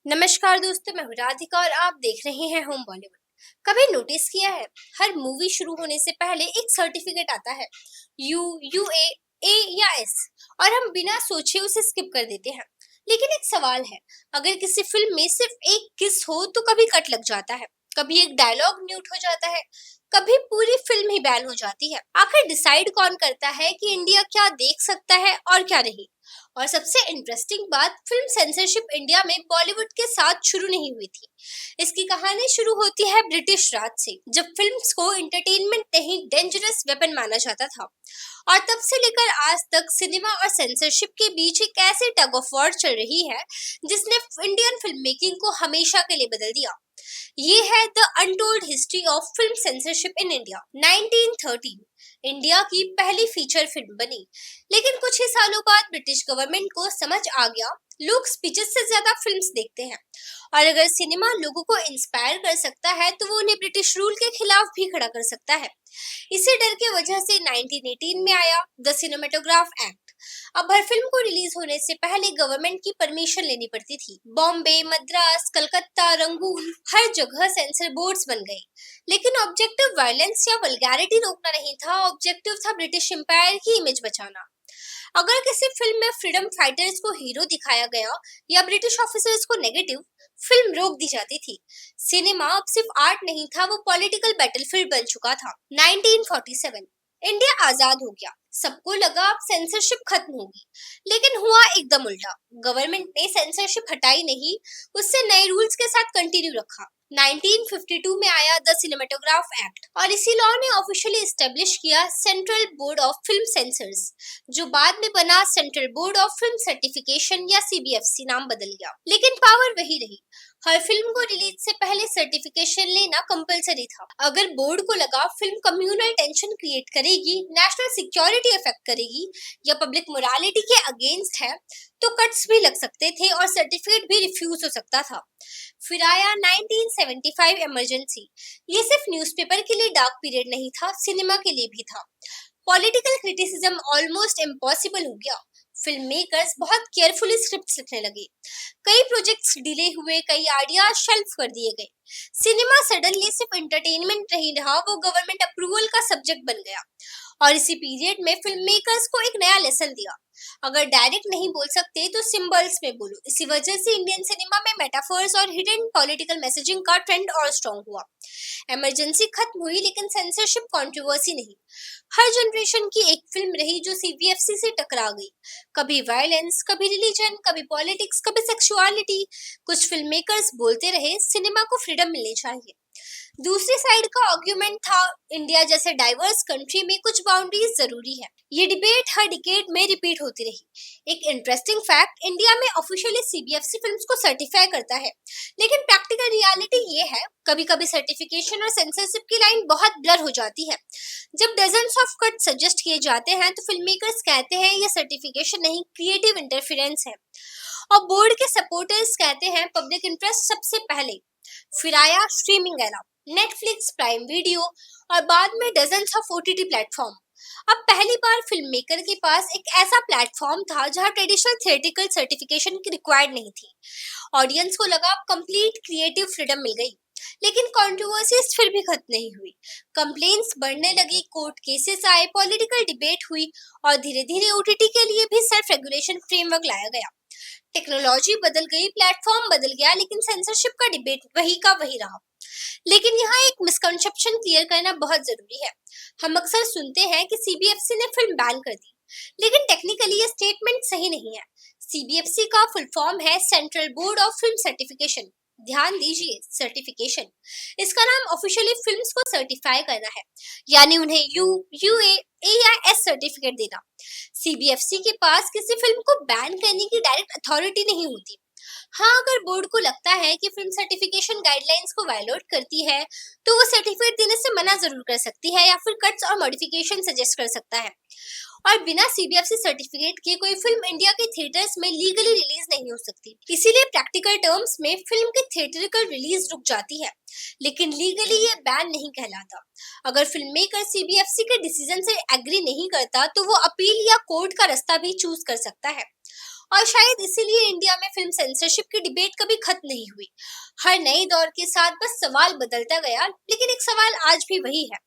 नमस्कार दोस्तों, मैं हूँ राधिका और आप देख रहे हैं होम बॉलीवुड। कभी नोटिस किया है, हर मूवी शुरू होने से पहले एक सर्टिफिकेट आता है, यू ए या एस, और हम बिना सोचे उसे स्किप कर देते हैं। लेकिन एक सवाल है, अगर किसी फिल्म में सिर्फ एक किस हो तो कभी कट लग जाता है, कभी एक डायलॉग म्यूट हो जाता है, कभी पूरी फिल्म ही बैन हो जाती है। आखिर डिसाइड कौन करता है कि इंडिया क्या देख सकता है और क्या नहीं? और सबसे इंटरेस्टिंग बात, फिल्म सेंसरशिप इंडिया में बॉलीवुड के साथ शुरू नहीं हुई थी। इसकी कहानी शुरू होती है ब्रिटिश राज से, जब फिल्म्स को एंटरटेनमेंट नहीं डेंजरस वेपन माना जाता था। और तब से लेकर आज तक सिनेमा और सेंसरशिप के बीच एक ऐसी टग ऑफ वॉर चल रही है जिसने इंडियन फिल्म मेकिंग को हमेशा के लिए बदल दिया। ये है the untold history of film censorship in India. 1913 India की पहली फीचर फिल्म बनी, लेकिन कुछ ही सालों बाद ब्रिटिश गवर्नमेंट को समझ आ गया, लोग स्पीचेस से ज्यादा फिल्म्स देखते हैं, और अगर सिनेमा लोगों को इंस्पायर कर सकता है तो वो उन्हें ब्रिटिश रूल के खिलाफ भी खड़ा कर सकता है। इसी डर की वजह से 1918 में आया द सिनेमेटोग्राफ एक्ट। अब हर फिल्म को रिलीज होने से पहले गवर्नमेंट की परमिशन लेनी पड़ती थी। बॉम्बे, मद्रास, कलकत्ता, रंगून, हर जगह सेंसर बोर्ड्स बन गए। लेकिन ऑब्जेक्टिव वायलेंस या वल्गैरिटी रोकना नहीं था, ऑब्जेक्टिव था ब्रिटिश एम्पायर की इमेज बचाना। अगर किसी फिल्म में फ्रीडम फाइटर्स को हीरो दिखाया गया या ब्रिटिश ऑफिसर्स को नेगेटिव, फिल्म रोक दी जाती थी। सिनेमा अब सिर्फ आर्ट नहीं था, वो पॉलिटिकल बैटलफील्ड बन चुका था। 1947 इंडिया आजाद हो गया। सबको लगा अब सेंसरशिप खत्म होगी, लेकिन हुआ एकदम उल्टा। गवर्नमेंट ने सेंसरशिप हटाई नहीं, उससे नए रूल्स के साथ कंटिन्यू रखा। 1952 में आया द सिनेमेटोग्राफ एक्ट, और इसी लॉ ने ऑफिशियली एस्टेब्लिश किया central board of film sensors, जो बाद में बना central board of film certification या सीबीएफसी नाम बदल गया। लेकिन पावर वही रही। हर फिल्म को रिलीज से पहले सर्टिफिकेशन लेना कंपलसरी था। अगर बोर्ड को लगा फिल्म कम्युनल टेंशन क्रिएट करेगी, नेशनल सिक्योरिटी अफेक्ट करेगी या पब्लिक मोरालिटी के अगेंस्ट है, तो कट्स भी लग सकते थे और सर्टिफिकेट भी रिफ्यूज हो सकता था। फिर आया 1975 इमरजेंसी। ये सिर्फ न्यूज़पेपर के लिए डार्क पीरियड नहीं था, सिनेमा के लिए भी था। पॉलिटिकल क्रिटिसिज्म ऑलमोस्ट इम्पॉसिबल हो गया। फिल्म मेकर्स बहुत केयरफुली स्क्रिप्ट्स लिखने लगे। कई प्रोजेक्ट्स डिले हुए, कई आइडियाज शेल्फ कर दिए गए। सिनेमा सडनली सिर्फ एंटरटेनमेंट नहीं रहा, वो गवर्नमेंट अप्रूवल का सब्जेक्ट बन गया। और इसी पीरियड में फिल्म मेकर्स को एक नया लेसन दिया, अगर डायरेक्ट नहीं बोल सकते तो सिंबल्स में बोलो। इसी वजह से इंडियन सिनेमा में मेटाफर्स और हिडन पॉलिटिकल मैसेजिंग का ट्रेंड और स्ट्रॉन्ग हुआ। इमरजेंसी खत्म हुई, लेकिन सेंसरशिप कंट्रोवर्सी नहीं। हर जनरेशन की एक फिल्म रही जो सीबीएफसी से टकरा गई। कभी वायलेंस, कभी रिलीजन, कभी पॉलिटिक्स, कभी सेक्सुअलिटी। कुछ फिल्म मेकर्स बोलते रहे सिनेमा को फ्रीडम मिलनी चाहिए। दूसरी साइड का आर्ग्यूमेंट था, इंडिया जैसे डाइवर्स कंट्री में कुछ बाउंड्रीज जरूरी है। ये डिबेट हर डिकेड में रिपीट होती रही। एक इंटरेस्टिंग फैक्ट, इंडिया में ऑफिशियली सीबीएफसी फिल्म्स को सर्टिफाई करता है, लेकिन प्रैक्टिकल रियलिटी ये है, कभी कभी सर्टिफिकेशन और सेंसरशिप की लाइन बहुत ब्लर हो जाती है। जब डजन्स ऑफ कट सजेस्ट किए जाते हैं तो फिल्म मेकर्स कहते हैं ये सर्टिफिकेशन नहीं, क्रिएटिव इंटरफेरेंस है। और बोर्ड के सपोर्टर्स कहते हैं पब्लिक इंटरेस्ट सबसे पहले। फिर आया streaming era, Netflix, prime video, और बाद में डजन्स ऑफ ओटीटी प्लेटफॉर्म। अब पहली बार फिल्म मेकर के पास एक ऐसा प्लेटफॉर्म था जहां ट्रेडिशनल थिएट्रिकल सर्टिफिकेशन की रिक्वायर्ड नहीं थी। ऑडियंस को लगा अब कंप्लीट क्रिएटिव फ्रीडम मिल गई। लेकिन कंट्रोवर्सीज फिर भी खत्म नहीं हुई। कंप्लेंट्स बढ़ने लगी, कोर्ट केसेस आए, पॉलिटिकल डिबेट हुई, और धीरे धीरे ओटीटी के लिए भी सेल्फ रेगुलेशन फ्रेमवर्क लाया गया। टेक्नोलॉजी बदल गई, प्लेटफॉर्म बदल गया, लेकिन सेंसरशिप का डिबेट वही का वही रहा। लेकिन यहाँ एक मिसकंसेप्शन क्लियर करना बहुत जरूरी है। हम अक्सर सुनते हैं कि सीबीएफसी ने फिल्म बैन कर दी, लेकिन टेक्निकली ये स्टेटमेंट सही नहीं है। सीबीएफसी का फुल फॉर्म है central board of film certification. ध्यान दीजिए, सर्टिफिकेशन। इसका नाम ऑफिशियली फिल्म्स को सर्टिफाई करना है, यानी उन्हें यूए या एस सर्टिफिकेट देना। सीबीएफसी के पास किसी फिल्म को बैन करने की डायरेक्ट अथॉरिटी नहीं होती। हाँ, अगर बोर्ड को लगता है कि फिल्म सर्टिफिकेशन गाइडलाइंस को वायलेट करती है, तो वो सर्टिफिकेट देने से मना जरूर कर सकती है या फिर कट्स और मॉडिफिकेशन सजेस्ट कर सकता है। और बिना सीबीएफसी सर्टिफिकेट के कोई फिल्म इंडिया के थिएटर्स में लीगली रिलीज नहीं हो सकती। इसीलिए प्रैक्टिकल टर्म्स में फिल्म की थिएटरिकल रिलीज रुक जाती है, लेकिन लीगली ये बैन नहीं कहलाता। अगर फिल्म मेकर सीबीएफसी के डिसीजन से एग्री नहीं करता तो वो अपील या कोर्ट का रास्ता भी चूज कर सकता है। और शायद इसीलिए इंडिया में फिल्म सेंसरशिप की डिबेट कभी खत्म नहीं हुई। हर नए दौर के साथ बस सवाल बदलता गया, लेकिन एक सवाल आज भी वही है,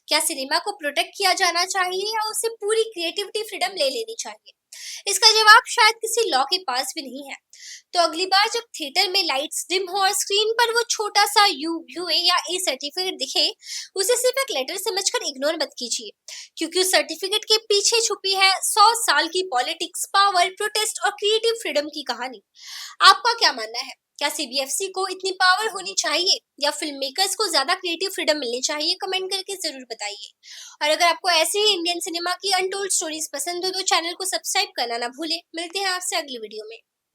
क्या सिनेमा को प्रोटेक्ट किया जाना चाहिए या उसे पूरी क्रिएटिविटी फ्रीडम ले लेनी चाहिए? इसका जवाब शायद किसी लॉ के पास भी नहीं है। तो अगली बार जब थिएटर में लाइट्स डिम हो और स्क्रीन पर वो छोटा सा यूए या ए सर्टिफिकेट दिखे, उसे सिर्फ एक लेटर समझकर इग्नोर मत कीजिए, क्योंकि उस सर्टिफिकेट के पीछे छुपी है 100 साल की पॉलिटिक्स, पावर, प्रोटेस्ट और क्रिएटिव फ्रीडम की कहानी। आपका क्या मानना है? क्या सीबीएफसी को इतनी पावर होनी चाहिए या फिल्म मेकर्स को ज्यादा क्रिएटिव फ्रीडम मिलनी चाहिए? कमेंट करके जरूर बताइए। और अगर आपको ऐसे ही इंडियन सिनेमा की अनटोल्ड स्टोरीज पसंद हो तो चैनल को सब्सक्राइब करना ना भूलें। मिलते हैं आपसे अगली वीडियो में।